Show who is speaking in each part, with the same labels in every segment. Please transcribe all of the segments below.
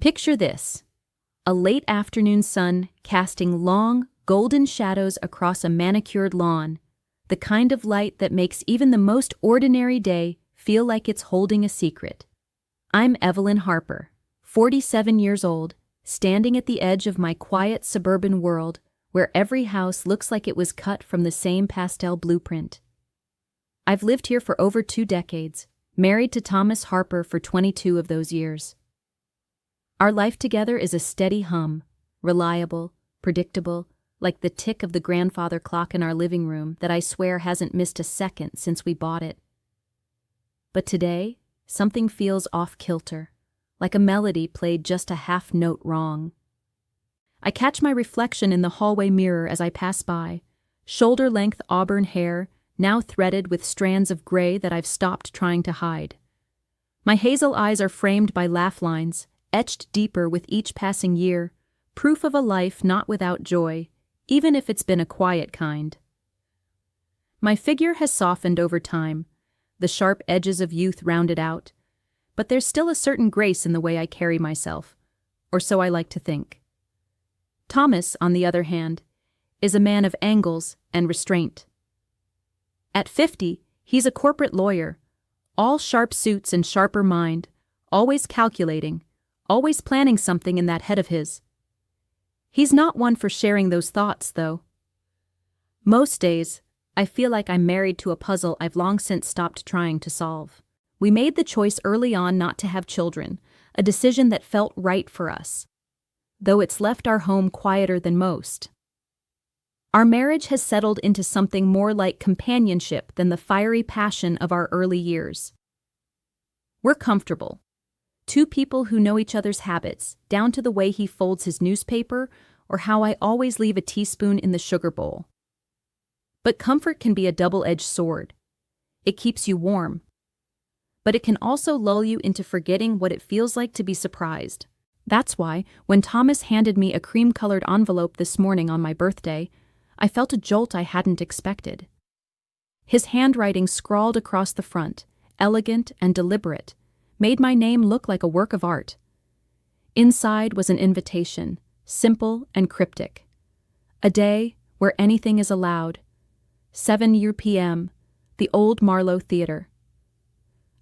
Speaker 1: Picture this: a late afternoon sun casting long, golden shadows across a manicured lawn, the kind of light that makes even the most ordinary day feel like it's holding a secret. I'm Evelyn Harper, 47 years old, standing at the edge of my quiet suburban world where every house looks like it was cut from the same pastel blueprint. I've lived here for over 2 decades, married to Thomas Harper for 22 of those years. Our life together is a steady hum, reliable, predictable, like the tick of the grandfather clock in our living room that I swear hasn't missed a second since we bought it. But today, something feels off-kilter, like a melody played just a half note wrong. I catch my reflection in the hallway mirror as I pass by, shoulder-length auburn hair now threaded with strands of gray that I've stopped trying to hide. My hazel eyes are framed by laugh lines, etched deeper with each passing year, proof of a life not without joy, even if it's been a quiet kind. My figure has softened over time, the sharp edges of youth rounded out, but there's still a certain grace in the way I carry myself, or so I like to think. Thomas, on the other hand, is a man of angles and restraint. At 50, he's a corporate lawyer, all sharp suits and sharper mind, always calculating, always planning something in that head of his. He's not one for sharing those thoughts, though. Most days, I feel like I'm married to a puzzle I've long since stopped trying to solve. We made the choice early on not to have children, a decision that felt right for us, though it's left our home quieter than most. Our marriage has settled into something more like companionship than the fiery passion of our early years. We're comfortable. 2 people who know each other's habits, down to the way he folds his newspaper or how I always leave a teaspoon in the sugar bowl. But comfort can be a double-edged sword. It keeps you warm. But it can also lull you into forgetting what it feels like to be surprised. That's why, when Thomas handed me a cream-colored envelope this morning on my birthday, I felt a jolt I hadn't expected. His handwriting scrawled across the front, elegant and deliberate, made my name look like a work of art. Inside was an invitation, simple and cryptic. A day where anything is allowed. 7 p.m., the old Marlowe Theater.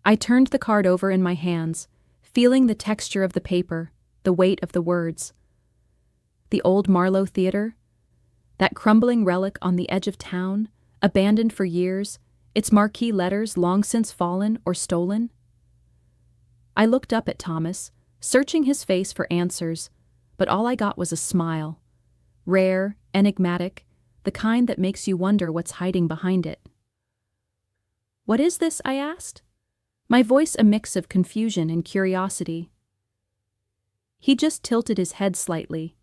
Speaker 1: I turned the card over in my hands, feeling the texture of the paper, the weight of the words. The old Marlowe Theater? That crumbling relic on the edge of town, abandoned for years, its marquee letters long since fallen or stolen? I looked up at Thomas, searching his face for answers, but all I got was a smile. Rare, enigmatic, the kind that makes you wonder what's hiding behind it. "What is this?" I asked, my voice a mix of confusion and curiosity. He just tilted his head slightly,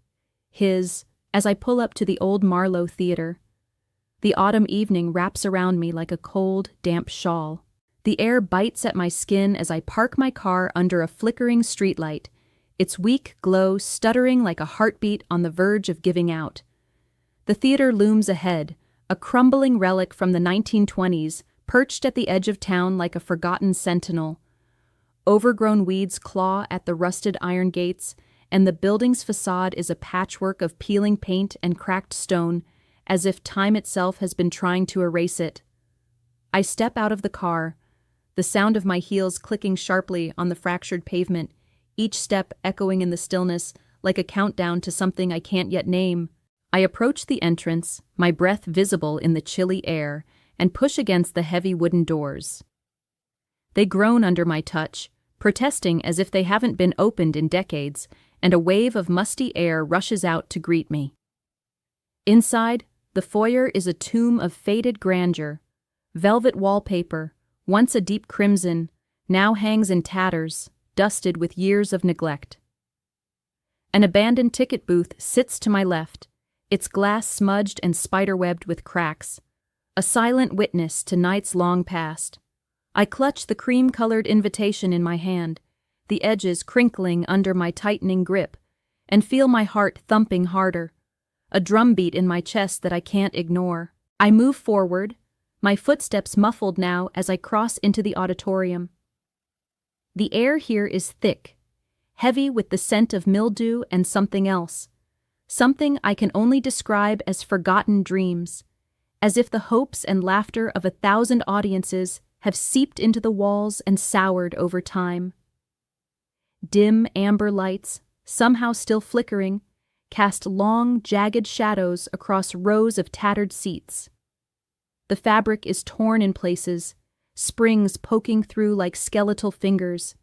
Speaker 1: as I pull up to the old Marlowe Theater. The autumn evening wraps around me like a cold, damp shawl. The air bites at my skin as I park my car under a flickering streetlight, its weak glow stuttering like a heartbeat on the verge of giving out. The theater looms ahead, a crumbling relic from the 1920s, perched at the edge of town like a forgotten sentinel. Overgrown weeds claw at the rusted iron gates, and the building's facade is a patchwork of peeling paint and cracked stone, as if time itself has been trying to erase it. I step out of the car, the sound of my heels clicking sharply on the fractured pavement, each step echoing in the stillness like a countdown to something I can't yet name. I approach the entrance, my breath visible in the chilly air, and push against the heavy wooden doors. They groan under my touch, protesting as if they haven't been opened in decades, and a wave of musty air rushes out to greet me. Inside, the foyer is a tomb of faded grandeur. Velvet wallpaper, once a deep crimson, now hangs in tatters, dusted with years of neglect. An abandoned ticket booth sits to my left, its glass smudged and spiderwebbed with cracks, a silent witness to nights long past. I clutch the cream-colored invitation in my hand, the edges crinkling under my tightening grip, and feel my heart thumping harder, a drumbeat in my chest that I can't ignore. I move forward, my footsteps muffled now as I cross into the auditorium. The air here is thick, heavy with the scent of mildew and something else. Something I can only describe as forgotten dreams, as if the hopes and laughter of 1,000 audiences have seeped into the walls and soured over time. Dim amber lights, somehow still flickering, cast long, jagged shadows across rows of tattered seats. The fabric is torn in places, springs poking through like skeletal fingers,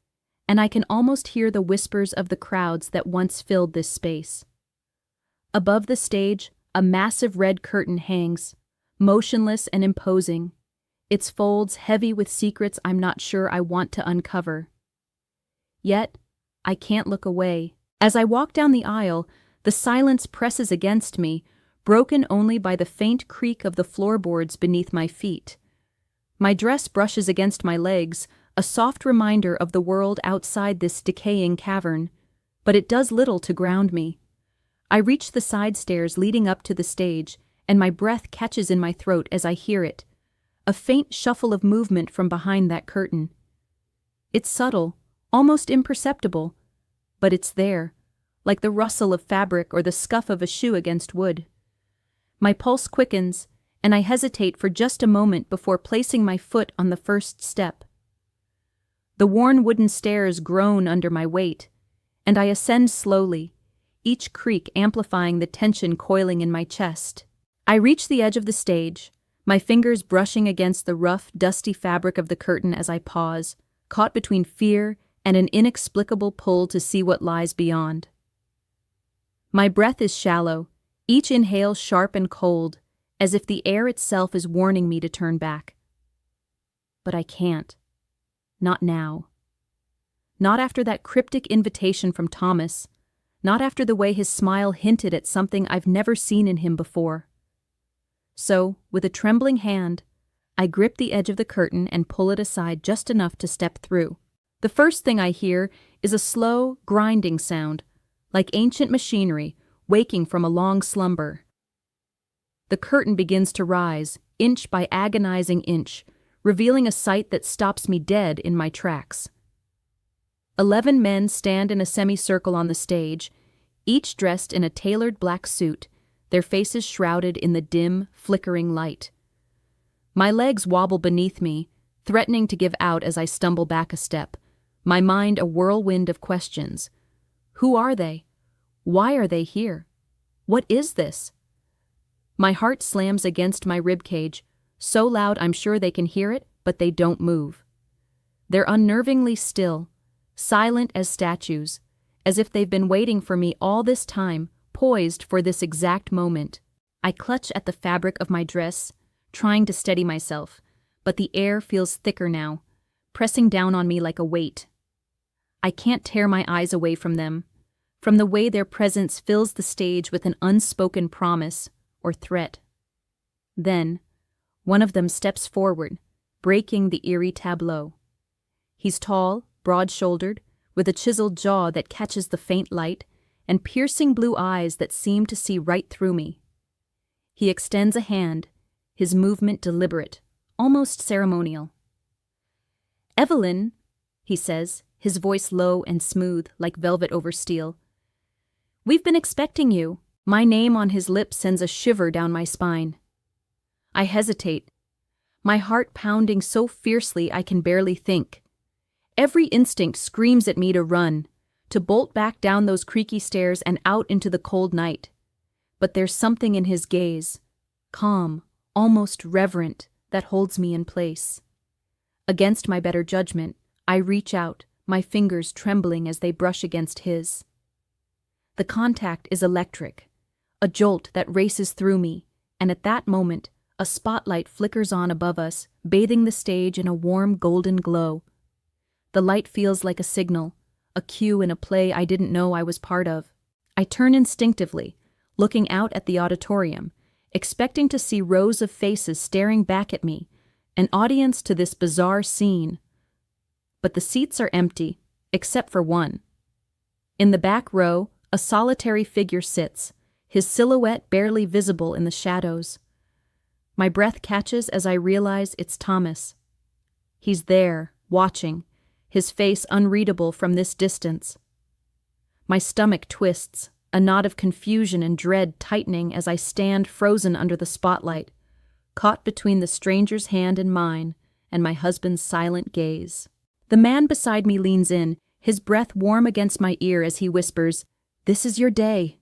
Speaker 1: and I can almost hear the whispers of the crowds that once filled this space. Above the stage, a massive red curtain hangs, motionless and imposing, its folds heavy with secrets I'm not sure I want to uncover. Yet, I can't look away. As I walk down the aisle, the silence presses against me, broken only by the faint creak of the floorboards beneath my feet. My dress brushes against my legs, a soft reminder of the world outside this decaying cavern, but it does little to ground me. I reach the side stairs leading up to the stage, and my breath catches in my throat as I hear it, a faint shuffle of movement from behind that curtain. It's subtle, almost imperceptible, but it's there, like the rustle of fabric or the scuff of a shoe against wood. My pulse quickens, and I hesitate for just a moment before placing my foot on the first step. The worn wooden stairs groan under my weight, and I ascend slowly, each creak amplifying the tension coiling in my chest. I reach the edge of the stage, my fingers brushing against the rough, dusty fabric of the curtain as I pause, caught between fear and an inexplicable pull to see what lies beyond. My breath is shallow, each inhale sharp and cold, as if the air itself is warning me to turn back. But I can't. Not now. Not after that cryptic invitation from Thomas, not after the way his smile hinted at something I've never seen in him before. So, with a trembling hand, I grip the edge of the curtain and pull it aside just enough to step through. The first thing I hear is a slow, grinding sound, like ancient machinery waking from a long slumber. The curtain begins to rise, inch by agonizing inch, revealing a sight that stops me dead in my tracks. 11 men stand in a semicircle on the stage, each dressed in a tailored black suit, their faces shrouded in the dim, flickering light. My legs wobble beneath me, threatening to give out as I stumble back a step, my mind a whirlwind of questions. Who are they? Why are they here? What is this? My heart slams against my ribcage, so loud I'm sure they can hear it, but they don't move. They're unnervingly still, silent as statues, as if they've been waiting for me all this time, poised for this exact moment. I clutch at the fabric of my dress, trying to steady myself, but the air feels thicker now, pressing down on me like a weight. I can't tear my eyes away from them, from the way their presence fills the stage with an unspoken promise or threat. Then, one of them steps forward, breaking the eerie tableau. He's tall, broad-shouldered, with a chiseled jaw that catches the faint light, and piercing blue eyes that seem to see right through me. He extends a hand, his movement deliberate, almost ceremonial. "Evelyn," he says, his voice low and smooth like velvet over steel. "We've been expecting you." My name on his lips sends a shiver down my spine. I hesitate, my heart pounding so fiercely I can barely think. Every instinct screams at me to run, to bolt back down those creaky stairs and out into the cold night. But there's something in his gaze, calm, almost reverent, that holds me in place. Against my better judgment, I reach out, my fingers trembling as they brush against his. The contact is electric, a jolt that races through me, and at that moment, a spotlight flickers on above us, bathing the stage in a warm golden glow. The light feels like a signal, a cue in a play I didn't know I was part of. I turn instinctively, looking out at the auditorium, expecting to see rows of faces staring back at me, an audience to this bizarre scene. But the seats are empty, except for one. In the back row, a solitary figure sits, his silhouette barely visible in the shadows. My breath catches as I realize it's Thomas. He's there, watching, his face unreadable from this distance. My stomach twists, a knot of confusion and dread tightening as I stand frozen under the spotlight, caught between the stranger's hand in mine and my husband's silent gaze. The man beside me leans in, his breath warm against my ear as he whispers, "This is your day.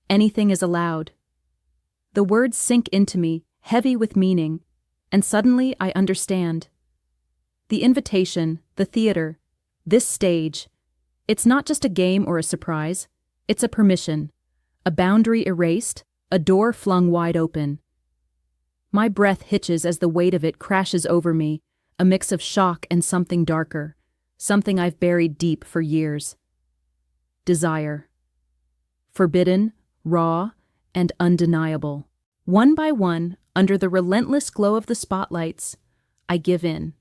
Speaker 1: Anything is allowed." The words sink into me, heavy with meaning, and suddenly I understand. The invitation, the theater, this stage, it's not just a game or a surprise, it's a permission, a boundary erased, a door flung wide open. My breath hitches as the weight of it crashes over me, a mix of shock and something darker, something I've buried deep for years. Desire. Forbidden, raw, and undeniable. One by one, under the relentless glow of the spotlights, I give in.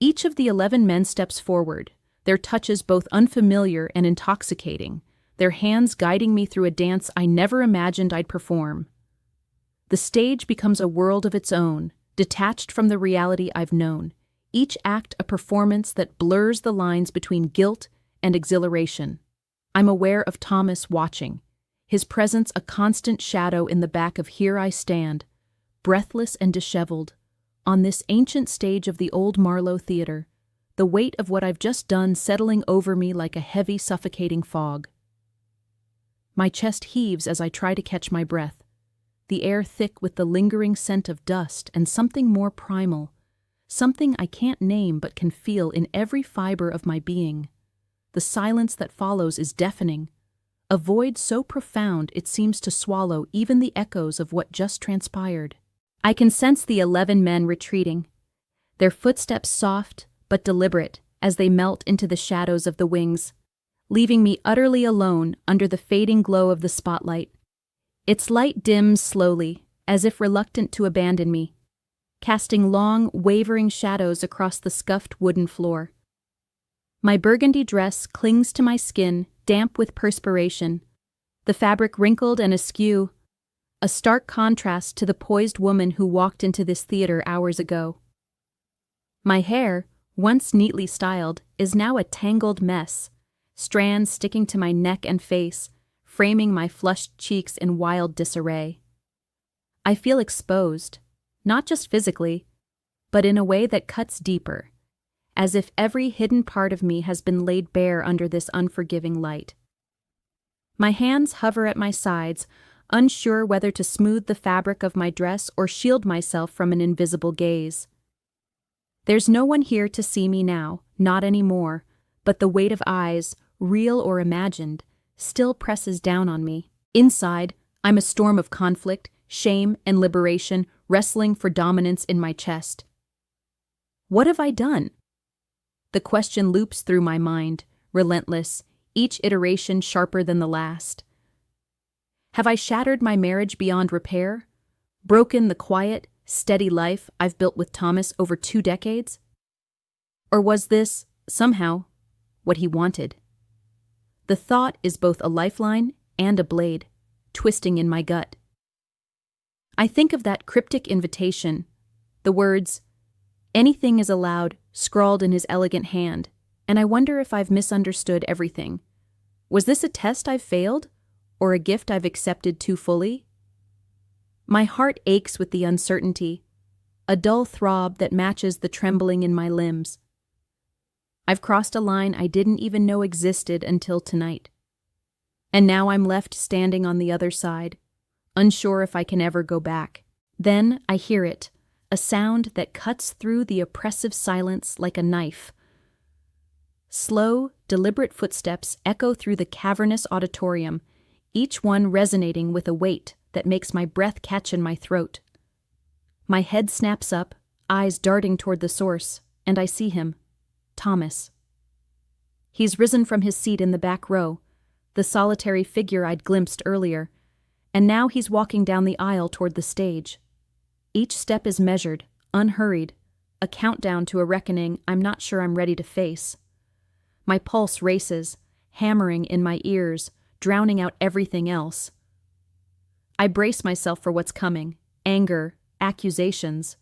Speaker 1: Each of the 11 men steps forward, their touches both unfamiliar and intoxicating, their hands guiding me through a dance I never imagined I'd perform. The stage becomes a world of its own, detached from the reality I've known, each act a performance that blurs the lines between guilt and exhilaration. I'm aware of Thomas watching, his presence a constant shadow in the back of Here I Stand, breathless and disheveled, on this ancient stage of the old Marlowe Theater, the weight of what I've just done settling over me like a heavy, suffocating fog. My chest heaves as I try to catch my breath, the air thick with the lingering scent of dust and something more primal, something I can't name but can feel in every fiber of my being. The silence that follows is deafening, a void so profound it seems to swallow even the echoes of what just transpired. I can sense the 11 men retreating, their footsteps soft but deliberate as they melt into the shadows of the wings, leaving me utterly alone under the fading glow of the spotlight. Its light dims slowly, as if reluctant to abandon me, casting long, wavering shadows across the scuffed wooden floor. My burgundy dress clings to my skin, damp with perspiration, the fabric wrinkled and askew, a stark contrast to the poised woman who walked into this theater hours ago. My hair, once neatly styled, is now a tangled mess, strands sticking to my neck and face, framing my flushed cheeks in wild disarray. I feel exposed, not just physically, but in a way that cuts deeper, as if every hidden part of me has been laid bare under this unforgiving light. My hands hover at my sides, unsure whether to smooth the fabric of my dress or shield myself from an invisible gaze. There's no one here to see me now, not anymore, but the weight of eyes, real or imagined, still presses down on me. Inside, I'm a storm of conflict, shame, and liberation wrestling for dominance in my chest. What have I done? The question loops through my mind, relentless, each iteration sharper than the last. Have I shattered my marriage beyond repair? Broken the quiet, steady life I've built with Thomas over 2 decades? Or was this, somehow, what he wanted? The thought is both a lifeline and a blade, twisting in my gut. I think of that cryptic invitation, the words, "Anything is allowed," scrawled in his elegant hand, and I wonder if I've misunderstood everything. Was this a test I've failed, or a gift I've accepted too fully? My heart aches with the uncertainty, a dull throb that matches the trembling in my limbs. I've crossed a line I didn't even know existed until tonight. And now I'm left standing on the other side, unsure if I can ever go back. Then I hear it, a sound that cuts through the oppressive silence like a knife. Slow, deliberate footsteps echo through the cavernous auditorium, each one resonating with a weight that makes my breath catch in my throat. My head snaps up, eyes darting toward the source, and I see him, Thomas. He's risen from his seat in the back row, the solitary figure I'd glimpsed earlier, and now he's walking down the aisle toward the stage. Each step is measured, unhurried, a countdown to a reckoning I'm not sure I'm ready to face. My pulse races, hammering in my ears, drowning out everything else. I brace myself for what's coming, anger, accusations,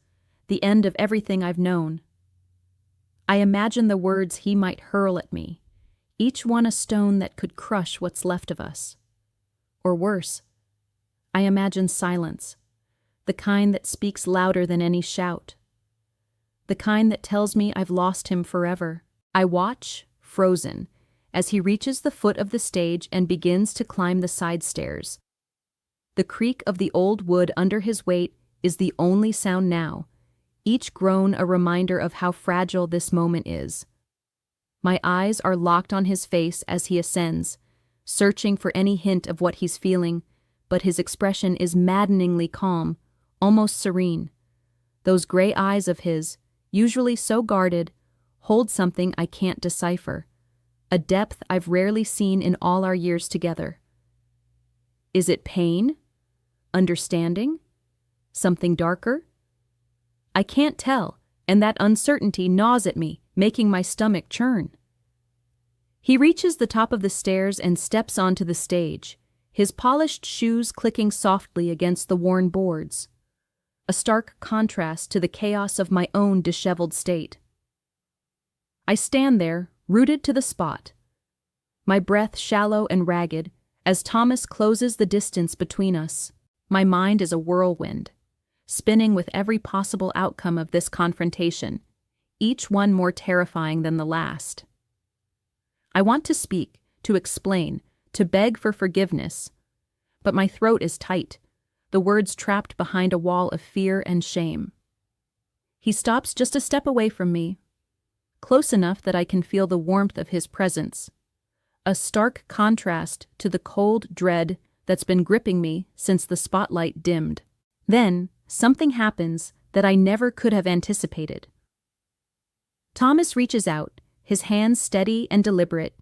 Speaker 1: the end of everything I've known. I imagine the words he might hurl at me, each one a stone that could crush what's left of us. Or worse, I imagine silence, the kind that speaks louder than any shout, the kind that tells me I've lost him forever. I watch, frozen, as he reaches the foot of the stage and begins to climb the side stairs. The creak of the old wood under his weight is the only sound now, each groan a reminder of how fragile this moment is. My eyes are locked on his face as he ascends, searching for any hint of what he's feeling, but his expression is maddeningly calm, almost serene. Those gray eyes of his, usually so guarded, hold something I can't decipher, a depth I've rarely seen in all our years together. Is it pain? Understanding? Something darker? I can't tell, and that uncertainty gnaws at me, making my stomach churn. He reaches the top of the stairs and steps onto the stage, his polished shoes clicking softly against the worn boards, a stark contrast to the chaos of my own disheveled state. I stand there, rooted to the spot, my breath shallow and ragged, as Thomas closes the distance between us. My mind is a whirlwind, spinning with every possible outcome of this confrontation, each one more terrifying than the last. I want to speak, to explain, to beg for forgiveness, but my throat is tight, the words trapped behind a wall of fear and shame. He stops just a step away from me, close enough that I can feel the warmth of his presence, a stark contrast to the cold dread that's been gripping me since the spotlight dimmed. Then, something happens that I never could have anticipated. Thomas reaches out, his hands steady and deliberate,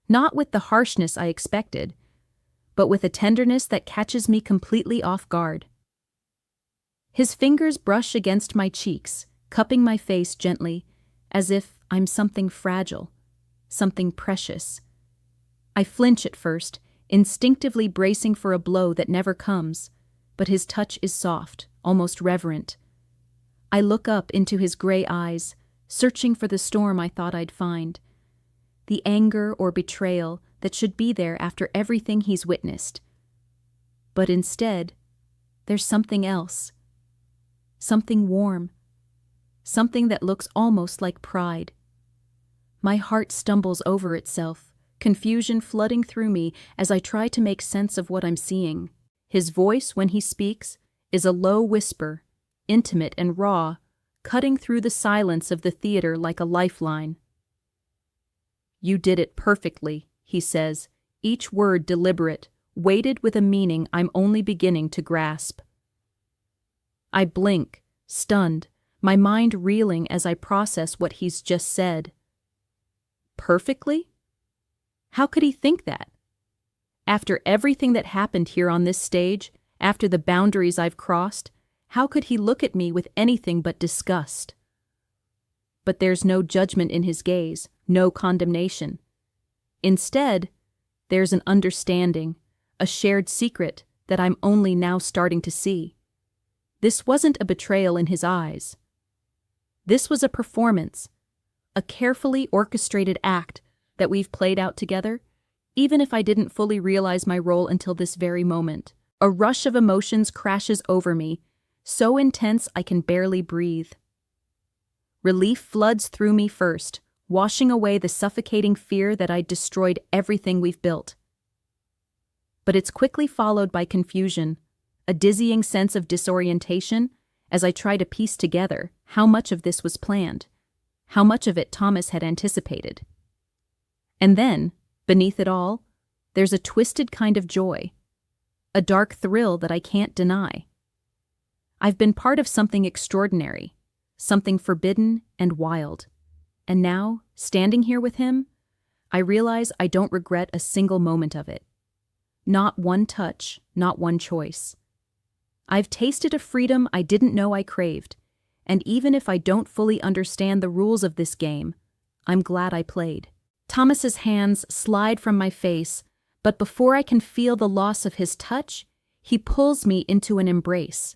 Speaker 1: not with the harshness I expected, but with a tenderness that catches me completely off guard. His fingers brush against my cheeks, cupping my face gently, as if I'm something fragile, something precious. I flinch at first, instinctively bracing for a blow that never comes, but his touch is soft, almost reverent. I look up into his gray eyes, searching for the storm I thought I'd find, the anger or betrayal that should be there after everything he's witnessed. But instead, there's something else, something warm, something that looks almost like pride. My heart stumbles over itself, confusion flooding through me as I try to make sense of what I'm seeing. His voice, when he speaks, is a low whisper, intimate and raw, cutting through the silence of the theater like a lifeline. "You did it perfectly," he says, each word deliberate, weighted with a meaning I'm only beginning to grasp. I blink, stunned, my mind reeling as I process what he's just said. Perfectly? How could he think that? After everything that happened here on this stage, after the boundaries I've crossed, how could he look at me with anything but disgust? But there's no judgment in his gaze, no condemnation. Instead, there's an understanding, a shared secret that I'm only now starting to see. This wasn't a betrayal in his eyes. This was a performance, a carefully orchestrated act that we've played out together, even if I didn't fully realize my role until this very moment. A rush of emotions crashes over me, so intense I can barely breathe. Relief floods through me first, washing away the suffocating fear that I'd destroyed everything we've built. But it's quickly followed by confusion, a dizzying sense of disorientation as I try to piece together how much of this was planned, how much of it Thomas had anticipated. And then, beneath it all, there's a twisted kind of joy, a dark thrill that I can't deny. I've been part of something extraordinary, something forbidden and wild. And now, standing here with him, I realize I don't regret a single moment of it. Not one touch, not one choice. I've tasted a freedom I didn't know I craved, and even if I don't fully understand the rules of this game, I'm glad I played. Thomas's hands slide from my face, but before I can feel the loss of his touch, he pulls me into an embrace,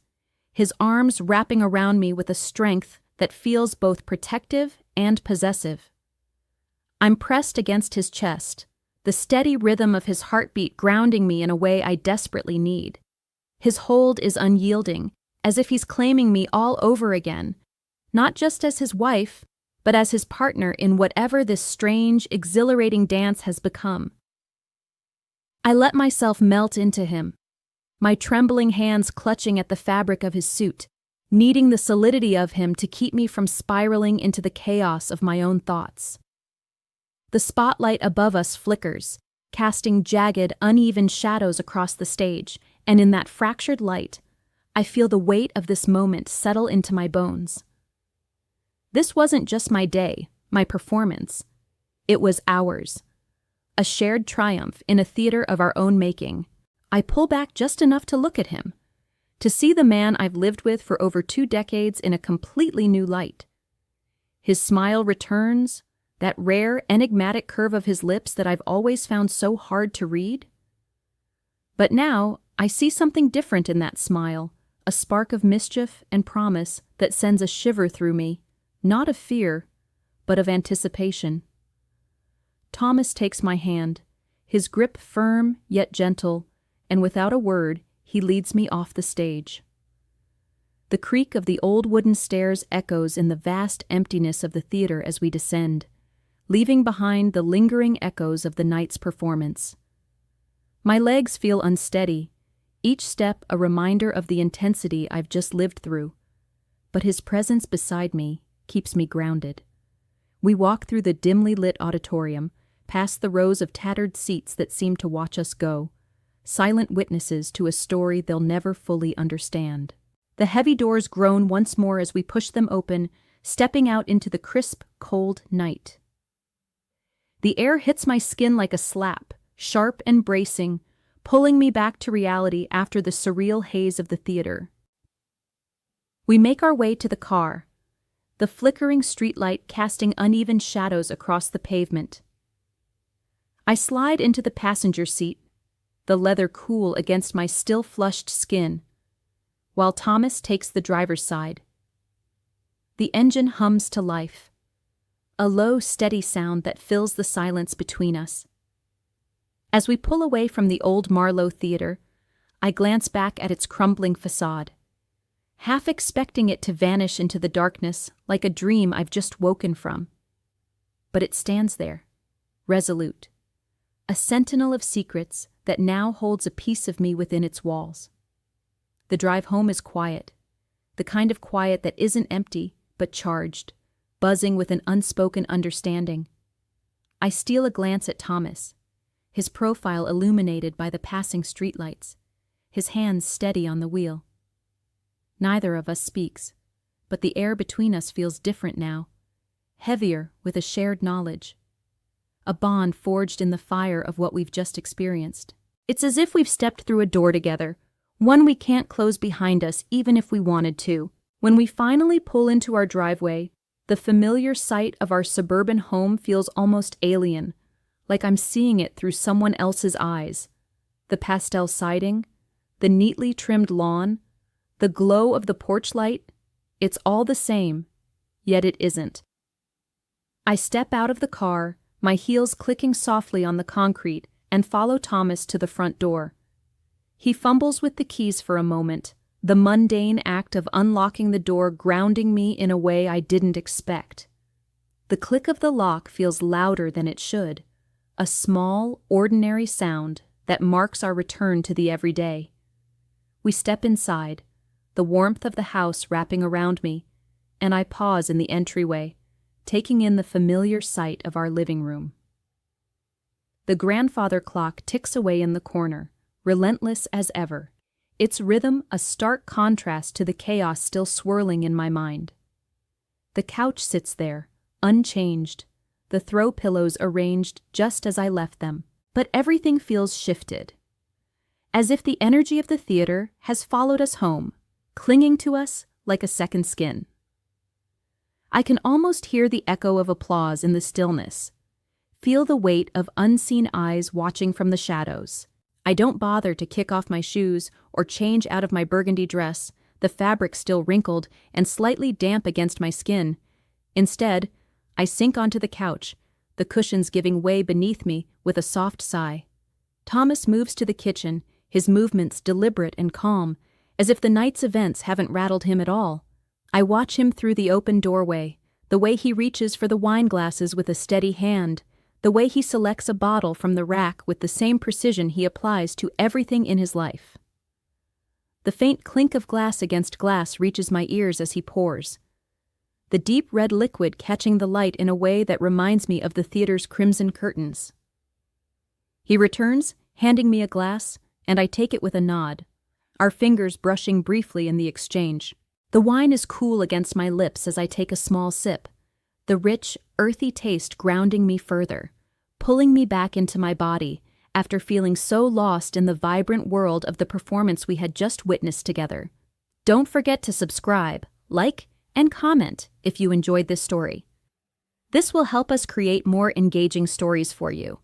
Speaker 1: his arms wrapping around me with a strength that feels both protective and possessive. I'm pressed against his chest, the steady rhythm of his heartbeat grounding me in a way I desperately need. His hold is unyielding, as if he's claiming me all over again, not just as his wife, but as his partner in whatever this strange, exhilarating dance has become. I let myself melt into him, my trembling hands clutching at the fabric of his suit, needing the solidity of him to keep me from spiraling into the chaos of my own thoughts. The spotlight above us flickers, casting jagged, uneven shadows across the stage, and in that fractured light, I feel the weight of this moment settle into my bones. This wasn't just my day, my performance. It was ours. A shared triumph in a theater of our own making. I pull back just enough to look at him, to see the man I've lived with for over 2 decades in a completely new light. His smile returns, that rare, enigmatic curve of his lips that I've always found so hard to read. But now, I see something different in that smile, a spark of mischief and promise that sends a shiver through me, not of fear, but of anticipation. Thomas takes my hand, his grip firm yet gentle, and without a word, he leads me off the stage. The creak of the old wooden stairs echoes in the vast emptiness of the theater as we descend, leaving behind the lingering echoes of the night's performance. My legs feel unsteady, each step a reminder of the intensity I've just lived through, but his presence beside me keeps me grounded. We walk through the dimly lit auditorium, past the rows of tattered seats that seem to watch us go, silent witnesses to a story they'll never fully understand. The heavy doors groan once more as we push them open, stepping out into the crisp, cold night. The air hits my skin like a slap, sharp and bracing, pulling me back to reality after the surreal haze of the theater. We make our way to the car, the flickering streetlight casting uneven shadows across the pavement. I slide into the passenger seat, the leather cool against my still flushed skin, while Thomas takes the driver's side. The engine hums to life, a low, steady sound that fills the silence between us. As we pull away from the old Marlowe Theater, I glance back at its crumbling facade, half expecting it to vanish into the darkness like a dream I've just woken from. But it stands there, resolute, a sentinel of secrets that now holds a piece of me within its walls. The drive home is quiet, the kind of quiet that isn't empty, but charged, buzzing with an unspoken understanding. I steal a glance at Thomas, his profile illuminated by the passing streetlights, his hands steady on the wheel. Neither of us speaks, but the air between us feels different now, heavier with a shared knowledge, a bond forged in the fire of what we've just experienced. It's as if we've stepped through a door together, one we can't close behind us even if we wanted to. When we finally pull into our driveway, the familiar sight of our suburban home feels almost alien, like I'm seeing it through someone else's eyes. The pastel siding, the neatly trimmed lawn, the glow of the porch light, it's all the same, yet it isn't. I step out of the car, my heels clicking softly on the concrete, and follow Thomas to the front door. He fumbles with the keys for a moment, the mundane act of unlocking the door grounding me in a way I didn't expect. The click of the lock feels louder than it should, a small, ordinary sound that marks our return to the everyday. We step inside, the warmth of the house wrapping around me, and I pause in the entryway, taking in the familiar sight of our living room. The grandfather clock ticks away in the corner, relentless as ever, its rhythm a stark contrast to the chaos still swirling in my mind. The couch sits there, unchanged, the throw pillows arranged just as I left them, but everything feels shifted, as if the energy of the theater has followed us home, clinging to us like a second skin. I can almost hear the echo of applause in the stillness, feel the weight of unseen eyes watching from the shadows. I don't bother to kick off my shoes or change out of my burgundy dress, the fabric still wrinkled and slightly damp against my skin. Instead, I sink onto the couch, the cushions giving way beneath me with a soft sigh. Thomas moves to the kitchen, his movements deliberate and calm, as if the night's events haven't rattled him at all. I watch him through the open doorway, the way he reaches for the wine glasses with a steady hand, the way he selects a bottle from the rack with the same precision he applies to everything in his life. The faint clink of glass against glass reaches my ears as he pours, the deep red liquid catching the light in a way that reminds me of the theater's crimson curtains. He returns, handing me a glass, and I take it with a nod, our fingers brushing briefly in the exchange. The wine is cool against my lips as I take a small sip, the rich, earthy taste grounding me further, pulling me back into my body after feeling so lost in the vibrant world of the performance we had just witnessed together. Don't forget to subscribe, like, and comment if you enjoyed this story. This will help us create more engaging stories for you.